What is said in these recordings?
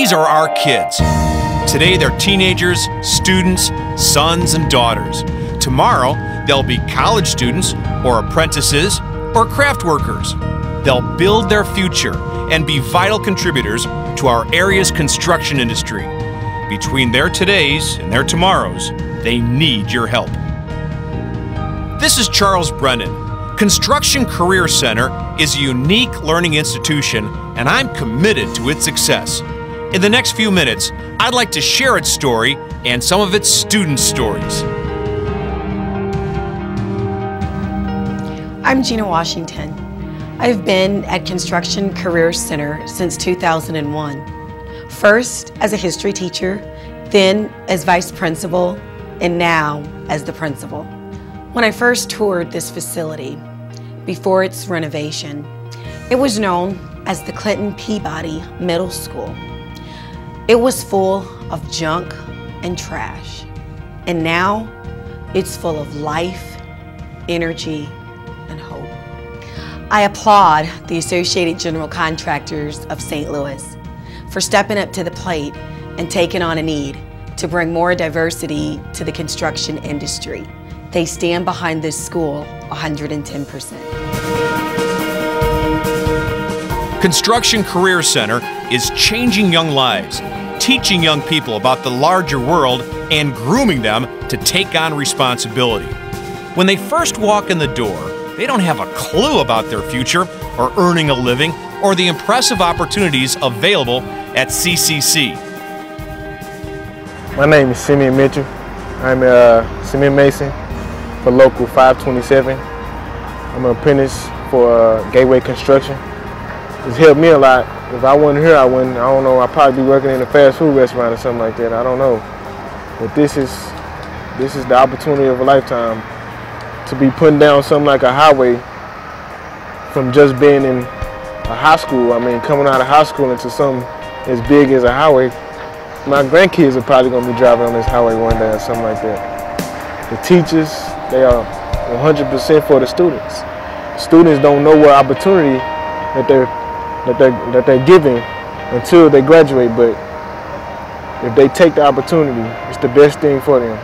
These are our kids. Today they're teenagers, students, sons and daughters. Tomorrow they'll be college students or apprentices or craft workers. They'll build their future and be vital contributors to our area's construction industry. Between their todays and their tomorrows, they need your help. This is Charles Brennan. Construction Career Center is a unique learning institution, and I'm committed to its success. In the next few minutes, I'd like to share its story and some of its student stories. I'm Gina Washington. I've been at Construction Career Center since 2001. First as a history teacher, then as vice principal, and now as the principal. When I first toured this facility, before its renovation, it was known as the Clinton Peabody Middle School. It was full of junk and trash, and now it's full of life, energy, and hope. I applaud the Associated General Contractors of St. Louis for stepping up to the plate and taking on a need to bring more diversity to the construction industry. They stand behind this school 110%. Construction Career Center is changing young lives, teaching young people about the larger world, and grooming them to take on responsibility. When they first walk in the door, they don't have a clue about their future or earning a living or the impressive opportunities available at CCC. My name is Simeon Mitchell. I'm a cement mason for Local 527. I'm an apprentice for Gateway Construction. It's helped me a lot. If I wasn't here, I don't know, I'd probably be working in a fast food restaurant or something like that. I don't know. But this is the opportunity of a lifetime to be putting down something like a highway from just being in a high school. I mean, coming out of high school into something as big as a highway. My grandkids are probably going to be driving on this highway one day or something like that. The teachers, they are 100% for the students. Students don't know what opportunity that they're given until they graduate, but if they take the opportunity, it's the best thing for them.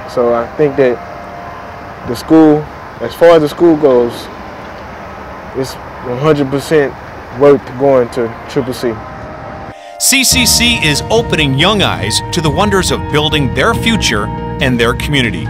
So I think that the school, as far as the school goes, it's 100% worth going to CCC. CCC is opening young eyes to the wonders of building their future and their community.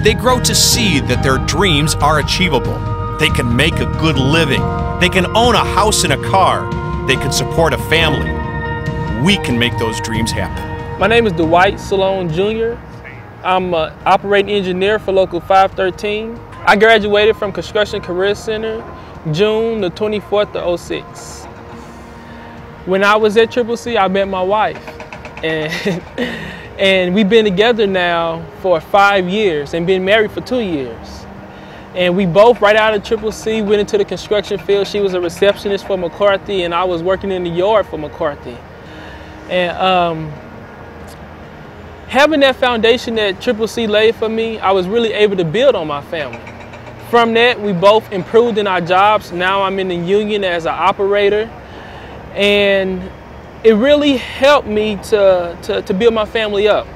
They grow to see that their dreams are achievable. They can make a good living. They can own a house and a car. They can support a family. We can make those dreams happen. My name is Dwight Salone Jr. I'm an operating engineer for Local 513. I graduated from Construction Career Center June the 24th of 06. When I was at CCC, I met my wife, and we've been together now for 5 years and been married for 2 years. And we both, right out of CCC, went into the construction field. She was a receptionist for McCarthy, and I was working in the yard for McCarthy. And having that foundation that CCC laid for me, I was really able to build on my family. From that, we both improved in our jobs. Now I'm in the union as an operator. And it really helped me to build my family up.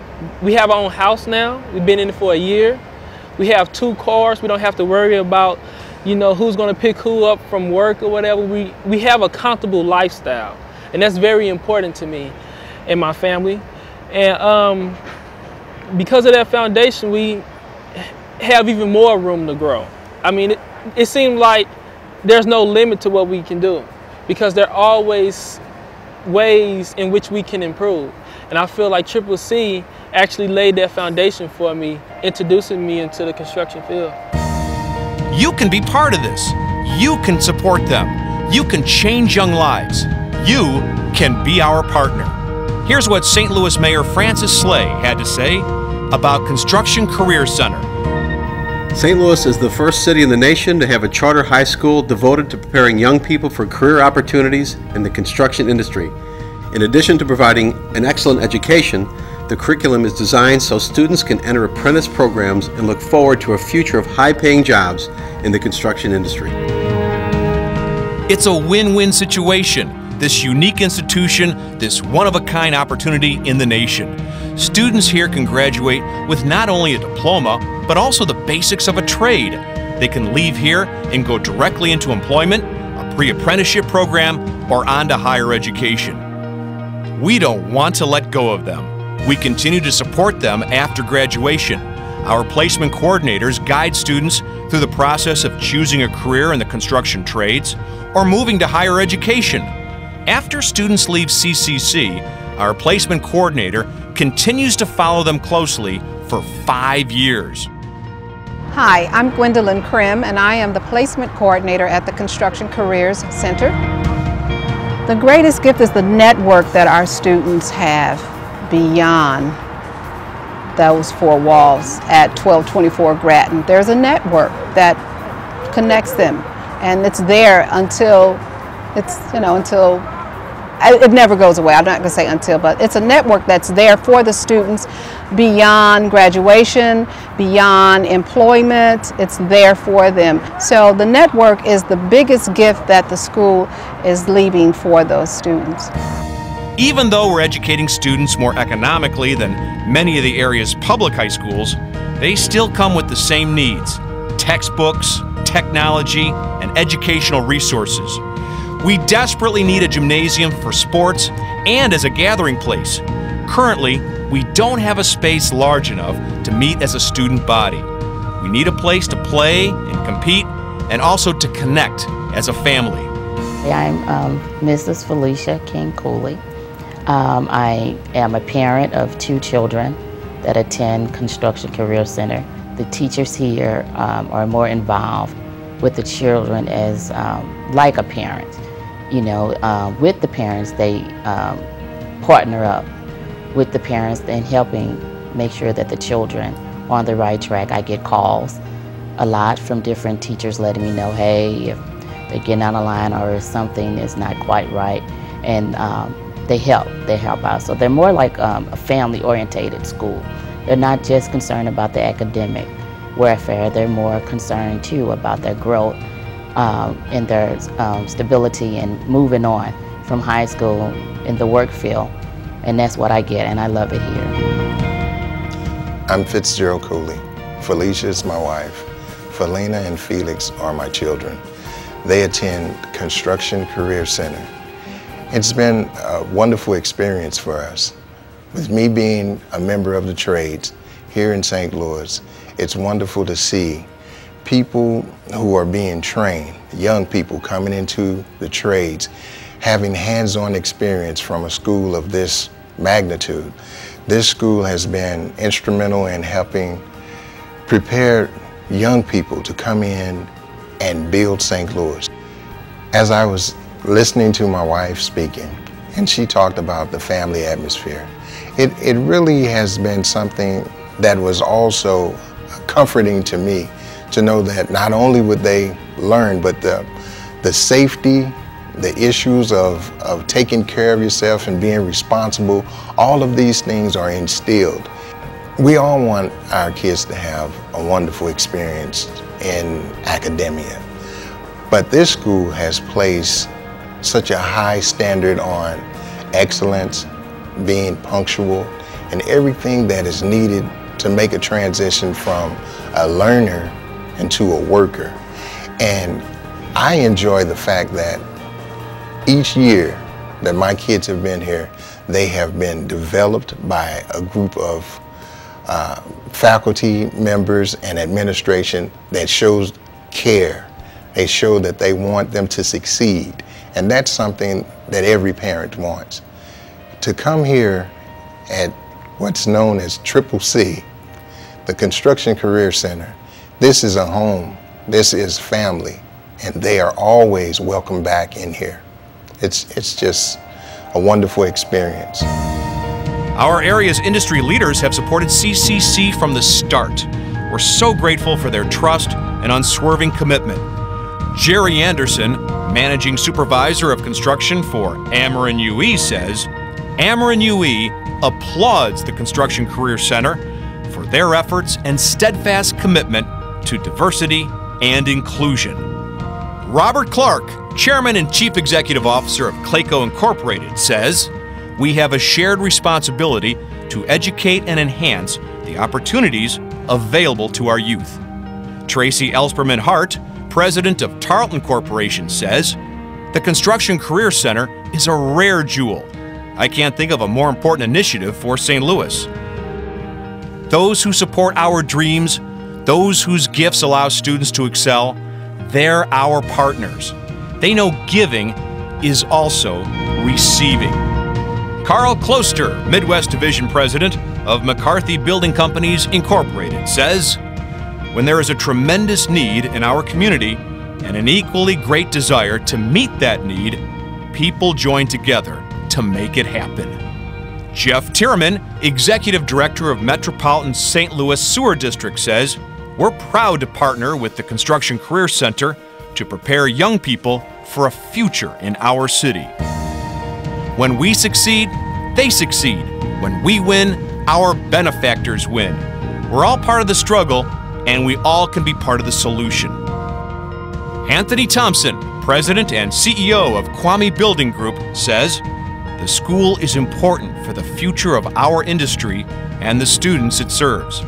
We have our own house now. We've been in it for a year. We have 2 cars. We don't have to worry about, who's going to pick who up from work or whatever. We have a comfortable lifestyle, and that's very important to me and my family. And because of that foundation, we have even more room to grow. I mean, it seems like there's no limit to what we can do, because there are always ways in which we can improve. And I feel like CCC actually laid that foundation for me, introducing me into the construction field. You can be part of this. You can support them. You can change young lives. You can be our partner. Here's what St. Louis Mayor Francis Slay had to say about Construction Career Center. St. Louis is the first city in the nation to have a charter high school devoted to preparing young people for career opportunities in the construction industry. In addition to providing an excellent education, the curriculum is designed so students can enter apprentice programs and look forward to a future of high-paying jobs in the construction industry. It's a win-win situation. this unique institution, this one-of-a-kind opportunity in the nation. Students here can graduate with not only a diploma, but also the basics of a trade. They can leave here and go directly into employment, a pre-apprenticeship program, or on to higher education. We don't want to let go of them. We continue to support them after graduation. Our placement coordinators guide students through the process of choosing a career in the construction trades or moving to higher education. After students leave CCC, our placement coordinator continues to follow them closely for 5 years. Hi, I'm Gwendolyn Krim, and I am the placement coordinator at the Construction Careers Center. The greatest gift is the network that our students have beyond those four walls at 1224 Grattan. There's a network that connects them, and it's there until it never goes away. I'm not going to say until, but it's a network that's there for the students beyond graduation, beyond employment. It's there for them. So the network is the biggest gift that the school is leaving for those students. Even though we're educating students more economically than many of the area's public high schools, they still come with the same needs: textbooks, technology, and educational resources. We desperately need a gymnasium for sports and as a gathering place. Currently, we don't have a space large enough to meet as a student body. We need a place to play and compete and also to connect as a family. I'm Mrs. Felicia King Cooley. I am a parent of 2 children that attend Construction Career Center. The teachers here are more involved with the children as like a parent. With the parents, they partner up with the parents and helping make sure that the children are on the right track. I get calls a lot from different teachers letting me know, hey, if they're getting out of line or if something is not quite right, and they help out. So they're more like a family-orientated school. They're not just concerned about the academic welfare, they're more concerned too about their growth and their stability and moving on from high school in the work field. And that's what I get, and I love it here. I'm Fitzgerald Cooley. Felicia is my wife. Felina and Felix are my children. They attend Construction Career Center. It's been a wonderful experience for us. With me being a member of the trades here in St. Louis, it's wonderful to see people who are being trained, young people coming into the trades, having hands-on experience from a school of this magnitude. This school has been instrumental in helping prepare young people to come in and build St. Louis. As I was listening to my wife speaking, and she talked about the family atmosphere, it really has been something that was also comforting to me to know that not only would they learn, but the safety, the issues of taking care of yourself and being responsible, all of these things are instilled. We all want our kids to have a wonderful experience in academia, but this school has placed such a high standard on excellence, being punctual, and everything that is needed to make a transition from a learner into a worker. And I enjoy the fact that each year that my kids have been here, they have been developed by a group of faculty members and administration that shows care. They show that they want them to succeed. And that's something that every parent wants. To come here at what's known as CCC, the Construction Career Center, this is a home, this is family, and they are always welcome back in here. It's just a wonderful experience. Our area's industry leaders have supported CCC from the start. We're so grateful for their trust and unswerving commitment. Jerry Anderson, Managing Supervisor of Construction for Ameren UE, says, Ameren UE applauds the Construction Career Center for their efforts and steadfast commitment to diversity and inclusion. Robert Clark, Chairman and Chief Executive Officer of Clayco Incorporated, says, "We have a shared responsibility to educate and enhance the opportunities available to our youth." Tracy Elsperman Hart, President of Tarleton Corporation, says, "The Construction Career Center is a rare jewel. I can't think of a more important initiative for St. Louis." Those who support our dreams, those whose gifts allow students to excel, they're our partners. They know giving is also receiving. Carl Closter, Midwest Division President of McCarthy Building Companies Incorporated, says, "When there is a tremendous need in our community and an equally great desire to meet that need, people join together to make it happen." Jeff Tierman, Executive Director of Metropolitan St. Louis Sewer District, says, "We're proud to partner with the Construction Career Center to prepare young people for a future in our city. When we succeed, they succeed. When we win, our benefactors win. We're all part of the struggle, and we all can be part of the solution." Anthony Thompson, President and CEO of Kwame Building Group, says, "The school is important for the future of our industry and the students it serves."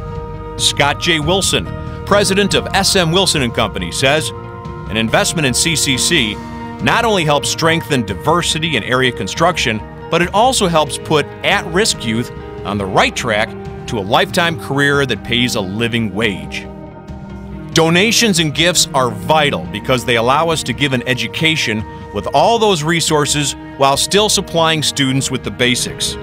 Scott J. Wilson, President of SM Wilson & Company, says, "An investment in CCC not only helps strengthen diversity in area construction, but it also helps put at-risk youth on the right track to a lifetime career that pays a living wage." Donations and gifts are vital because they allow us to give an education with all those resources while still supplying students with the basics.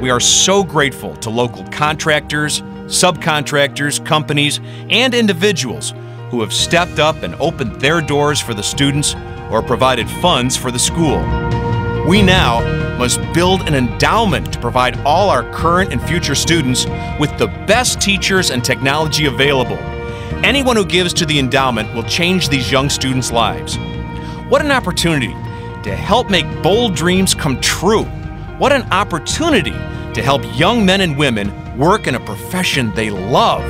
We are so grateful to local contractors, subcontractors, companies, and individuals who have stepped up and opened their doors for the students or provided funds for the school. We now must build an endowment to provide all our current and future students with the best teachers and technology available. Anyone who gives to the endowment will change these young students' lives. What an opportunity to help make bold dreams come true. What an opportunity to help young men and women work in a profession they love.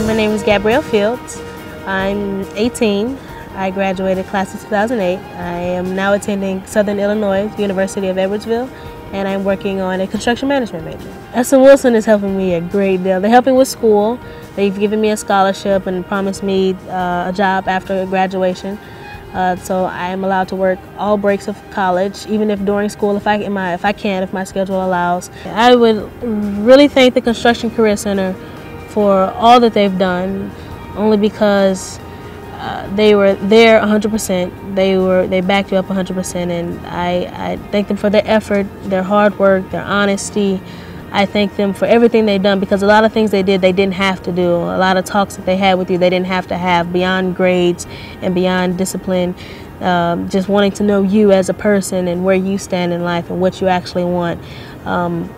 My name is Gabrielle Fields. I'm 18. I graduated class of 2008. I am now attending Southern Illinois University of Edwardsville, and I'm working on a construction management major. SM Wilson is helping me a great deal. They're helping with school. They've given me a scholarship and promised me a job after graduation. So I am allowed to work all breaks of college, even if during school, if my schedule allows. I would really thank the Construction Career Center for all that they've done, only because they were there 100%. They backed you up 100%, and I thank them for their effort, their hard work, their honesty. I thank them for everything they've done, because a lot of things they did, they didn't have to do. A lot of talks that they had with you, they didn't have to have, beyond grades and beyond discipline. Just wanting to know you as a person and where you stand in life and what you actually want.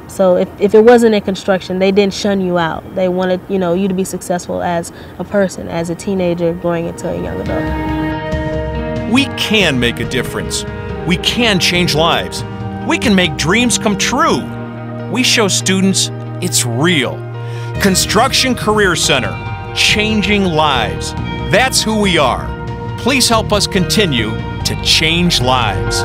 So if it wasn't in construction, they didn't shun you out. They wanted you to be successful as a person, as a teenager growing into a young adult. We can make a difference. We can change lives. We can make dreams come true. We show students it's real. Construction Career Center, changing lives. That's who we are. Please help us continue to change lives.